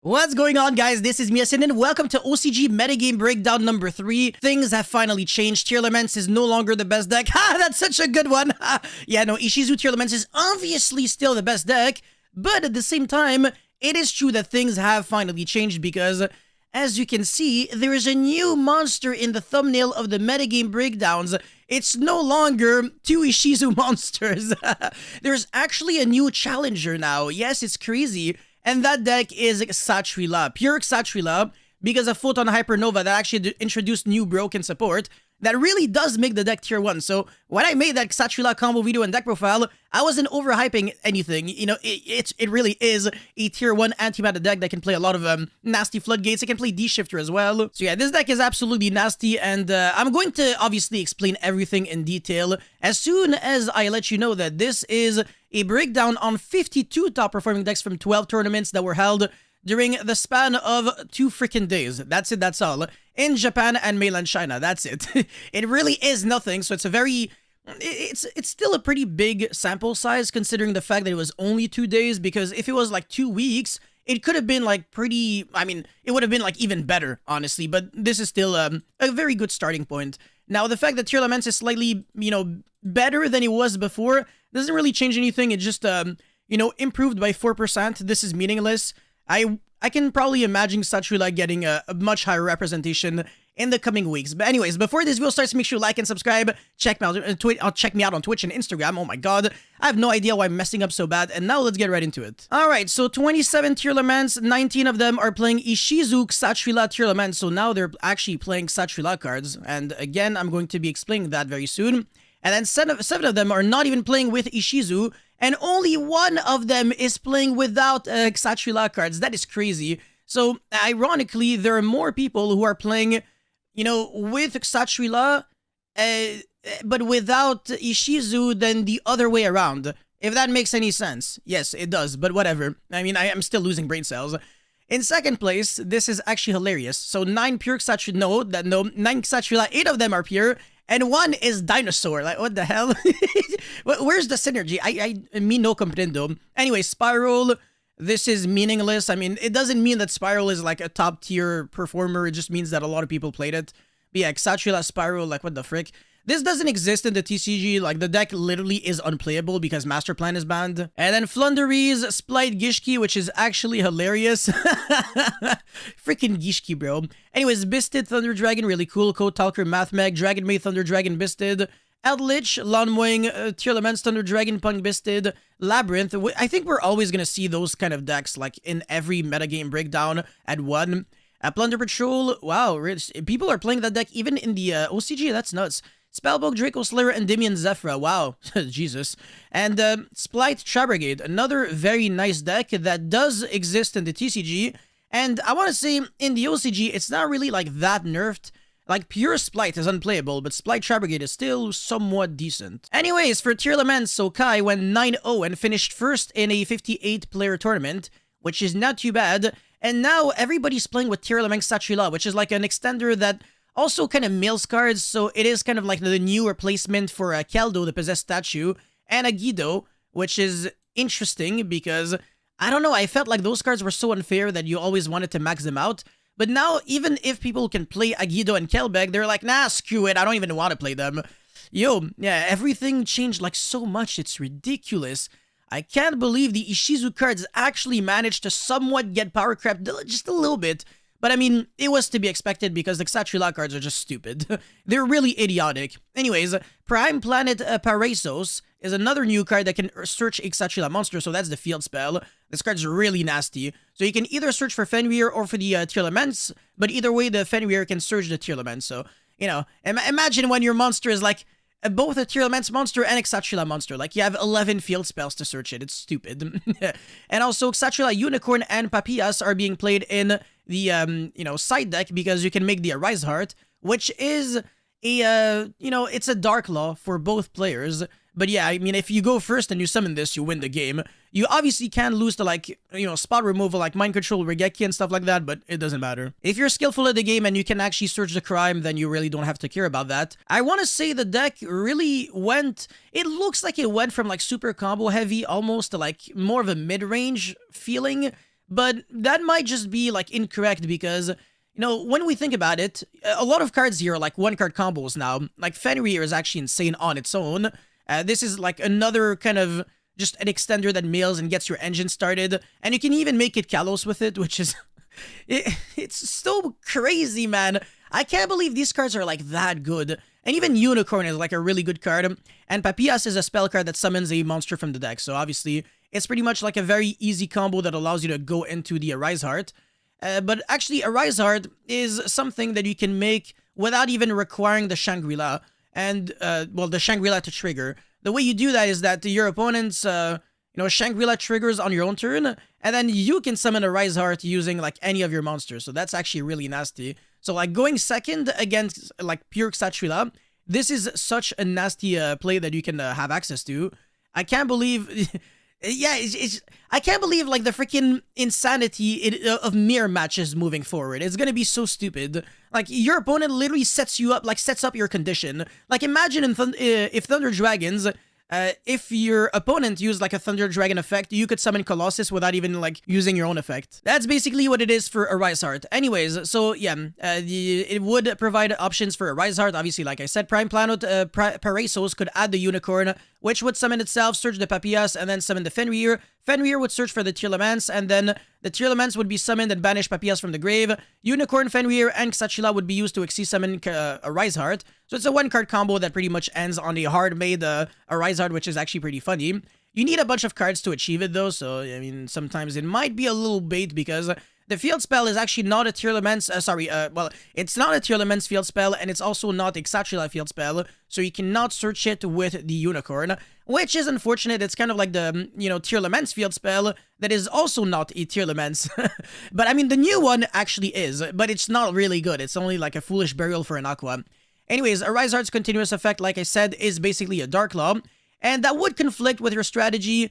What's going on, guys? This is Miasin and welcome to OCG Metagame Breakdown number 3. Things have finally changed. Tearlaments is no longer the best deck. Ha! That's such a good one! Yeah, no, ISHIZU Tearlaments is obviously still the best deck, but at the same time, it is true that things have finally changed because, as you can see, there is a new monster in the thumbnail of the Metagame Breakdowns. It's no longer 2 ISHIZU monsters. There's actually a new challenger now. Yes, it's crazy. And that deck is Kashtira, pure Kashtira, because of Photon Hypernova that actually introduced new broken support that really does make the deck tier 1. So when I made that Kashtira combo video and deck profile, I wasn't overhyping anything. You know, it really is a tier 1 anti-meta deck that can play a lot of nasty floodgates. It can play D-Shifter as well. So yeah, this deck is absolutely nasty, and I'm going to obviously explain everything in detail as soon as I let you know that this is a breakdown on 52 top-performing decks from 12 tournaments that were held during the span of 2 freaking days. That's it, that's all. In Japan and mainland China, that's it. It really is nothing, so it's a very... It's still a pretty big sample size considering the fact that it was only 2 days, because if it was like 2 weeks, it could have been like pretty... I mean, it would have been like even better, honestly, but this is still a very good starting point. Now, the fact that Tearlaments is slightly, you know, better than it was before doesn't really change anything. It just, you know, improved by 4%. This is meaningless. I can probably imagine Kashtira getting a much higher representation in the coming weeks. But anyways, before this video starts, make sure you like and subscribe. Check me out on Twitch and Instagram. Oh my god, I have no idea why I'm messing up so bad. And now let's get right into it. Alright, so 27 Tearlaments, 19 of them are playing ISHIZU Kashtira Tearlaments. So now they're actually playing Kashtira cards. And again, I'm going to be explaining that very soon. And then 7 of them are not even playing with ISHIZU, and only 1 of them is playing without Kashtira cards. That is crazy. So, ironically, there are more people who are playing, you know, with Kashtira, but without ISHIZU than the other way around. If that makes any sense. Yes, it does, but whatever. I mean, I am still losing brain cells. In second place, this is actually hilarious. So 9 pure Kashtira, no, 9 Kashtira, 8 of them are pure, and 1 is dinosaur. Like, what the hell? Where's the synergy? I mean, no comprendo. Anyway, Spiral, this is meaningless. I mean, it doesn't mean that Spiral is like a top tier performer. It just means that a lot of people played it. But yeah, Kashtira Spiral, like, what the frick? This doesn't exist in the TCG. Like, the deck literally is unplayable because Master Plan is banned. And then Flunderies, Splight Gishki, which is actually hilarious. Freaking Gishki, bro. Anyways, Bisted, Thunder Dragon, really cool. Code Talker, Mathmeg, Dragon Maid, Thunder Dragon, Bisted. Eldritch, Lawnwing, Tearlaments, Thunder Dragon, Punk Bisted, Labyrinth. I think we're always going to see those kind of decks, like, in every metagame breakdown at 1. Plunder Patrol, wow, people are playing that deck even in the OCG, that's nuts. Spellbook, Draco Slayer, Endymion Zephyra, wow, Jesus. And Splight Trabrigade, another very nice deck that does exist in the TCG. And I want to say, in the OCG, it's not really like that nerfed. Like, pure Splight is unplayable, but Splight Trabrigade is still somewhat decent. Anyways, for Tearlaments, so Kai went 9-0 and finished first in a 58-player tournament, which is not too bad. And now everybody's playing with Tearlaments Kashtira, which is like an extender that also kind of mills cards, so it is kind of like the new replacement for Keldo, the Possessed Statue, and Agido, which is interesting because, I don't know, I felt like those cards were so unfair that you always wanted to max them out. But now, even if people can play Agido and Kelbeg, they're like, nah, screw it, I don't even want to play them. Yo, yeah, everything changed like so much, it's ridiculous. I can't believe the ISHIZU cards actually managed to somewhat get POWERCREPT just a little bit. But I mean, it was to be expected because the Kashtira cards are just stupid. They're really idiotic. Anyways, Prime Planet Paraisos is another new card that can search a Kashtira monster, so that's the field spell. This card's really nasty. So you can either search for Fenrir or for the Tearlaments, but either way, the Fenrir can search the Tearlaments. So, you know, imagine when your monster is like both a Tearlaments monster and a Kashtira monster. Like, you have 11 field spells to search it. It's stupid. And also, Kashtira Unicorn and Papias are being played in the, you know, side deck because you can make the Arise Heart, which is a, you know, it's a Dark Law for both players. But yeah, I mean, if you go first and you summon this, you win the game. You obviously can lose to, like, you know, spot removal like Mind Control, Regeki, and stuff like that, but it doesn't matter. If you're skillful at the game and you can actually search the crime, then you really don't have to care about that. I want to say the deck really went... It looks like it went from, like, super combo heavy almost to, like, more of a mid-range feeling. but that might just be like incorrect because, you know, when we think about it, a lot of cards here are like one card combos now. Like Fenrir is actually insane on its own. This is like another kind of just an extender that mills and gets your engine started, and you can even make it Kalos with it, which is it's so crazy, man. I can't believe these cards are like that good. And even Unicorn is like a really good card, and Papias is a spell card that summons a monster from the deck, so obviously it's pretty much like a very easy combo that allows you to go into the Arise Heart. But actually, Arise Heart is something that you can make without even requiring the Shangri-La, and, well, the Shangri-La to trigger. The way you do that is that your opponent's, Shangri-La triggers on your own turn, and then you can summon a Rise Heart using, like, any of your monsters. So that's actually really nasty. So, like, going second against, like, pure Kashtira, this is such a nasty play that you can have access to. I can't believe... yeah, I can't believe, like, the freaking insanity of mirror matches moving forward. It's gonna be so stupid. Like, your opponent literally sets you up, like, sets up your condition. Like, imagine if Thunder Dragons... if your opponent used like a Thunder Dragon effect, you could summon Colossus without even like using your own effect. That's basically what it is for a Rise Heart. Anyways, so yeah, it would provide options for a Rise Heart. Obviously, like I said, Prime Planet Parasos could add the Unicorn, which would summon itself, search the Papias, and then summon the Fenrir. Fenrir would search for the Tearlaments, and then the Tearlaments would be summoned and banish Papias from the grave. Unicorn, Fenrir, and Kashtira would be used to Xyz summon a Rise Heart. So it's a one-card combo that pretty much ends on a hard-made Rise Heart, which is actually pretty funny. You need a bunch of cards to achieve it, though, so, I mean, sometimes it might be a little bait because... the field spell is actually not a Tearlaments, it's not a Tearlaments field spell, and it's also not a Kashtira field spell, so you cannot search it with the Unicorn, which is unfortunate. It's kind of like the, Tearlaments field spell that is also not a Tearlaments. But, I mean, the new one actually is, but it's not really good. It's only like a Foolish Burial for an Aqua. Anyways, a Rise Heart's continuous effect, like I said, is basically a Dark Law, and that would conflict with your strategy,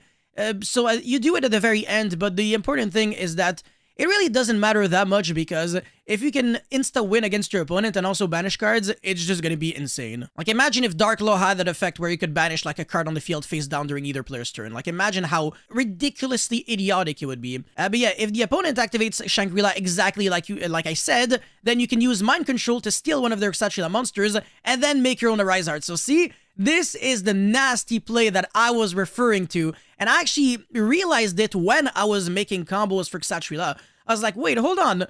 so you do it at the very end, but the important thing is that it really doesn't matter that much because if you can insta-win against your opponent and also banish cards, it's just gonna be insane. Like, imagine if Dark Law had that effect where you could banish, like, a card on the field face down during either player's turn. Like, imagine how ridiculously idiotic it would be. But yeah, if the opponent activates Shangri-La exactly like I said, then you can use Mind Control to steal one of their Kashtira monsters and then make your own Arise Heart. So see? This is the nasty play that I was referring to, and I actually realized it when I was making combos for Kashtira. I was like, wait, hold on.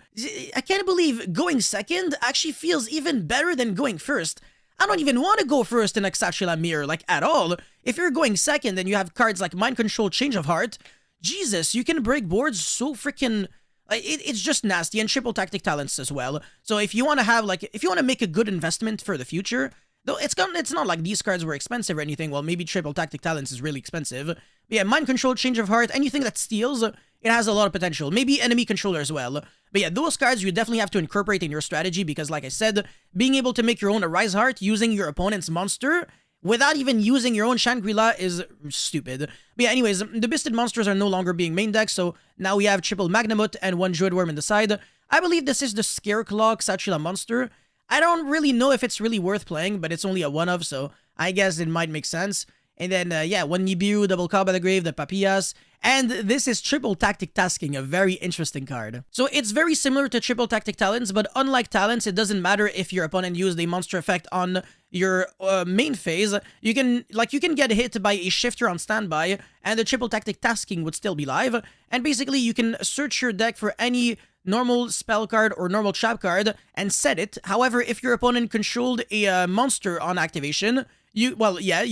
I can't believe going second actually feels even better than going first. I don't even want to go first in a Kashtira mirror, like, at all. If you're going second and you have cards like Mind Control, Change of Heart, Jesus, you can break boards so freaking... It's just nasty, and triple Tactic Talents as well. So if you want to have, like, if you want to make a good investment for the future... though it's not like these cards were expensive or anything. Well, maybe triple Tactic Talents is really expensive. But yeah, Mind Control, Change of Heart, anything that steals, it has a lot of potential. Maybe Enemy Controller as well. But yeah, those cards you definitely have to incorporate in your strategy because, like I said, being able to make your own Arise Heart using your opponent's monster without even using your own Shangri-La is stupid. But yeah, anyways, the Bisted monsters are no longer being main deck, so now we have triple Magnamut and one Druid Worm in the side. I believe this is the Scareclaw Kashtira monster. I don't really know if it's really worth playing, but it's only a one-of, so I guess it might make sense. And then, yeah, one Nibiru, double Cow by the Grave, the Papias, and this is Triple Tactic Tasking, a very interesting card. So it's very similar to Triple Tactic Talents, but unlike Talents, it doesn't matter if your opponent used a monster effect on your main phase. You can get hit by a Shifter on standby, and the Triple Tactic Tasking would still be live. And basically, you can search your deck for any normal spell card or normal trap card and set it. However, if your opponent controlled a monster on activation, you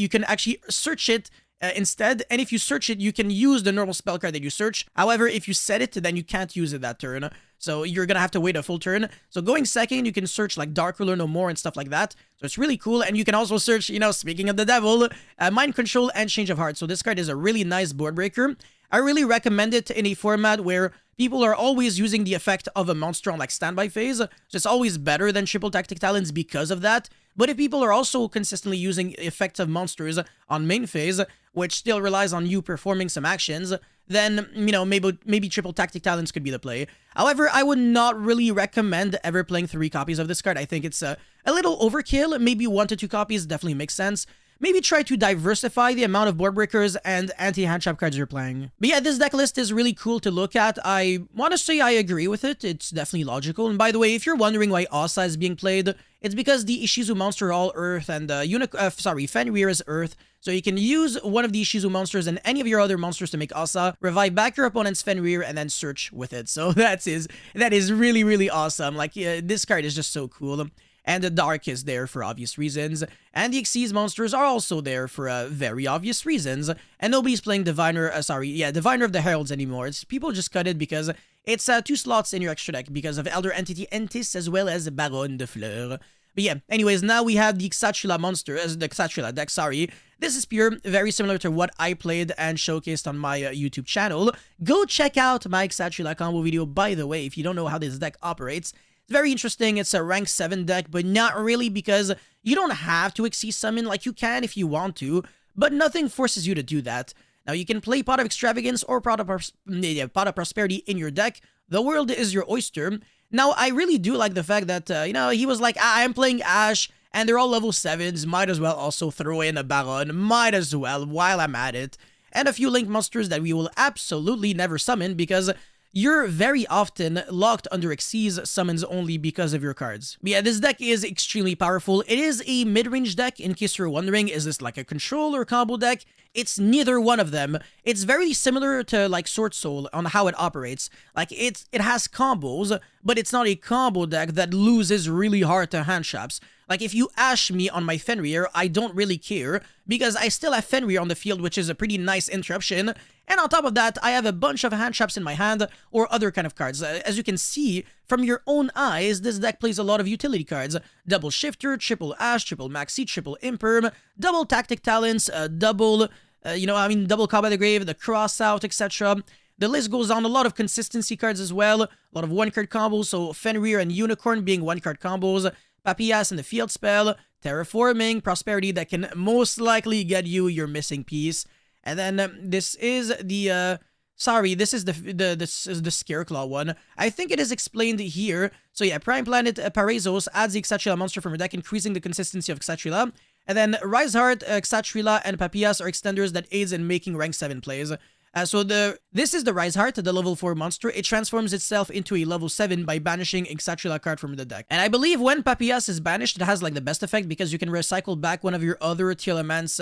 can actually search it instead, and if you search it, you can use the normal spell card that you search. However, if you set it, then you can't use it that turn. So you're gonna have to wait a full turn. So going second, you can search like Dark Ruler No More and stuff like that. So it's really cool, and you can also search, speaking of the devil, Mind Control and Change of Heart. So this card is a really nice board breaker. I really recommend it in a format where people are always using the effect of a monster on like standby phase, so it's always better than Triple Tactic Talents because of that. But if people are also consistently using effects of monsters on main phase, which still relies on you performing some actions, then, maybe Triple Tactic Talents could be the play. However, I would not really recommend ever playing 3 copies of this card. I think it's a little overkill. Maybe 1 to 2 copies definitely makes sense. maybe try to diversify the amount of board breakers and anti-hand trap cards you're playing. But yeah, this deck list is really cool to look at. I want to say I agree with it. It's definitely logical. And by the way, if you're wondering why Asa is being played, it's because the ISHIZU monster are all Earth and Fenrir is Earth. So you can use one of the ISHIZU monsters and any of your other monsters to make Asa, revive back your opponent's Fenrir, and then search with it. So that is really, really awesome. Like, this card is just so cool. And the Dark is there for obvious reasons. And the Xyz monsters are also there for very obvious reasons. And nobody's playing Diviner of the Heralds anymore. People just cut it because it's 2 slots in your extra deck because of Elder Entity Entis as well as Baron de Fleur. But yeah, anyways, now we have the Kashtira monster, the Kashtira deck, sorry. This is pure, very similar to what I played and showcased on my YouTube channel. Go check out my Kashtira combo video, by the way, if you don't know how this deck operates. It's very interesting. It's a rank 7 deck, but not really because you don't have to Xyz summon. Like, you can if you want to, but nothing forces you to do that. Now, you can play Pot of Extravagance or Pot of Prosperity in your deck. The world is your oyster. Now, I really do like the fact that, he was like, I'm playing Ash, and they're all level 7s. Might as well also throw in a Baron. Might as well, while I'm at it. And a few Link monsters that we will absolutely never summon because you're very often locked under Xyz summons only because of your cards. But yeah, this deck is extremely powerful. It is a mid-range deck, in case you're wondering, is this like a control or combo deck? It's neither one of them. It's very similar to like Sword Soul on how it operates. Like it has combos, but it's not a combo deck that loses really hard to hand traps. Like if you Ash me on my Fenrir, I don't really care because I still have Fenrir on the field, which is a pretty nice interruption. And on top of that, I have a bunch of hand traps in my hand or other kind of cards. As you can see from your own eyes, this deck plays a lot of utility cards. Double Shifter, triple Ash, triple Maxi, triple Imperm, double Tactic Talents, double Combat the Grave, the Cross Out, etc. The list goes on. A lot of consistency cards as well. A lot of one-card combos, so Fenrir and Unicorn being one-card combos. Papias and the Field Spell, Terraforming, Prosperity that can most likely get you your missing piece. And then this is the Scareclaw one. I think it is explained here. So yeah, Prime Planet Parezos adds the Kashtira monster from her deck, increasing the consistency of Kashtira. And then Rise Heart, Kashtira, and Papias are extenders that aids in making rank 7 plays. This is the Rise Heart, the level 4 monster. It transforms itself into a level 7 by banishing a Kashtira card from the deck. And I believe when Papias is banished, it has like the best effect because you can recycle back one of your other Tearlaments,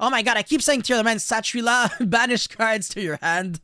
oh my god, I keep saying Tearlaments, Kashtira banished cards to your hand.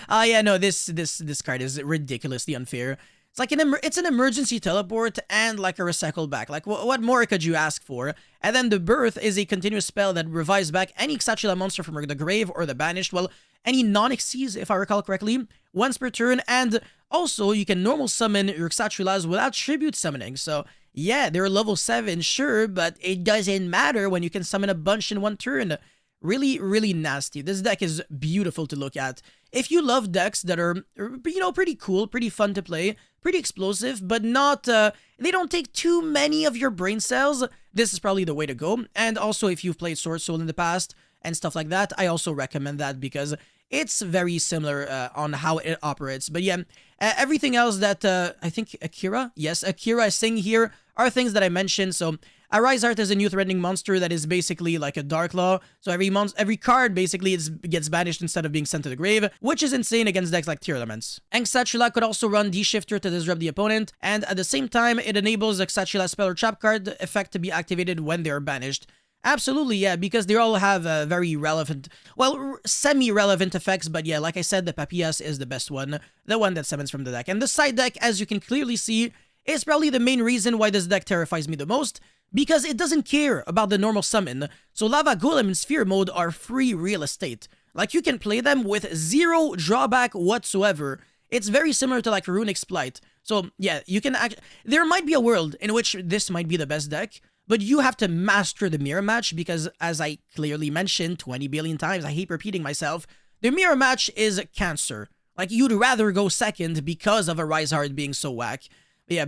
This card is ridiculously unfair. It's like it's an emergency teleport and like a recycle back. Like what more could you ask for? And then the Birth is a continuous spell that revives back any Kashtira monster from the grave or the banished. Well, any non-Xyz, if I recall correctly, once per turn. And also, you can normal summon your Kshatrilas without tribute summoning. So yeah, they're level 7, sure, but it doesn't matter when you can summon a bunch in one turn. Really, really nasty. This deck is beautiful to look at. If you love decks that are, pretty cool, pretty fun to play, pretty explosive, but not, they don't take too many of your brain cells, this is probably the way to go. And also, if you've played Sword Soul in the past and stuff like that, I also recommend that because it's very similar on how it operates. But yeah, everything else that, I think Akira is saying here are things that I mentioned. So Rise Heart is a new threatening monster that is basically like a Dark Law. So every card basically gets banished instead of being sent to the grave, which is insane against decks like Tearlaments. And Kshatrila could also run D-Shifter to disrupt the opponent, and at the same time, it enables a Kshatrila spell or trap card effect to be activated when they are banished. Absolutely, yeah, because they all have very relevant, well, semi-relevant effects, but yeah, like I said, the Papias is the best one, the one that summons from the deck. And the side deck, as you can clearly see, is probably the main reason why this deck terrifies me the most, because it doesn't care about the normal summon. So Lava Golem and Sphere mode are free real estate. Like, you can play them with zero drawback whatsoever. It's very similar to like Rune Exploit. So yeah, you can there might be a world in which this might be the best deck, but you have to master the mirror match because, as I clearly mentioned 20 billion times, I hate repeating myself, the mirror match is cancer. Like, you'd rather go second because of a Rise Heart being so whack. Yeah.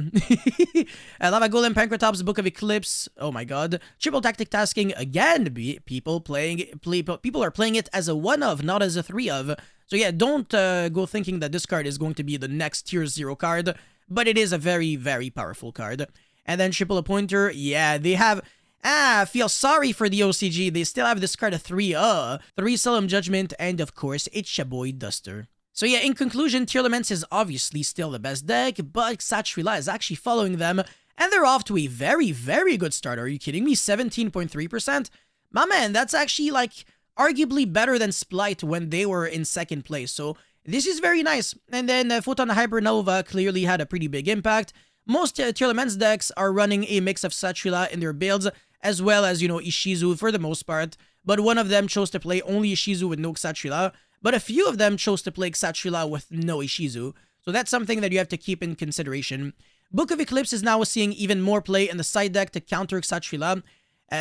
Lava Golem, Pancratops, Book of Eclipse. Oh my god. Triple Tactic Tasking. Again, people are playing it as a 1-of, not as a 3-of. So yeah, don't go thinking that this card is going to be the next tier 0 card, but it is a very, very powerful card. And then Triple Appointer. Yeah, they have... I feel sorry for the OCG. They still have this card of 3 Solemn Judgment, and of course, it's your boy Duster. So yeah, in conclusion, Tearlaments is obviously still the best deck, but Kashtira is actually following them, and they're off to a very, very good start. Are you kidding me? 17.3%? My man, that's actually like arguably better than Splight when they were in second place. So this is very nice. And then Photon Hypernova clearly had a pretty big impact. Most Tearlaments decks are running a mix of Kashtira in their builds, as well as, you know, ISHIZU for the most part. But one of them chose to play only ISHIZU with no Kashtira. But a few of them chose to play Kashtira with no ISHIZU. So that's something that you have to keep in consideration. Book of Eclipse is now seeing even more play in the side deck to counter Kashtira.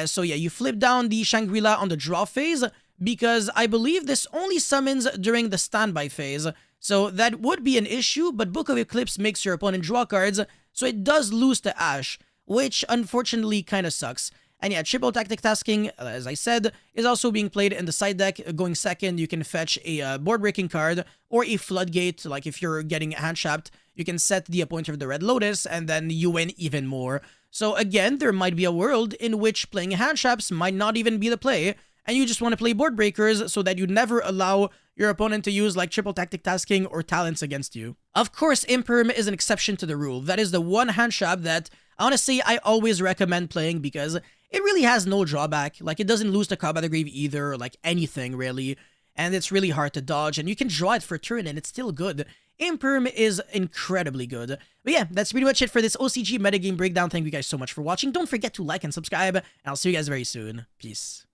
So yeah, you flip down the Shangri-La on the draw phase, because I believe this only summons during the standby phase. So that would be an issue, but Book of Eclipse makes your opponent draw cards, so it does lose to Ash, which unfortunately kind of sucks. And yeah, triple tactic tasking, as I said, is also being played in the side deck. Going second, you can fetch a board breaking card or a floodgate. Like if you're getting hand trapped, you can set the Appointer of the Red Lotus and then you win even more. So again, there might be a world in which playing hand traps might not even be the play, and you just want to play board breakers so that you never allow your opponent to use like triple tactic tasking or talents against you. Of course, Imperm is an exception to the rule. That is the one hand trap that honestly I always recommend playing because it really has no drawback. Like, it doesn't lose to Cobb by the Grave either, or like anything really, and it's really hard to dodge, and you can draw it for a turn and it's still good. Imperm is incredibly good. But yeah, that's pretty much it for this OCG metagame breakdown. Thank you guys so much for watching. Don't forget to like and subscribe, and I'll see you guys very soon. Peace.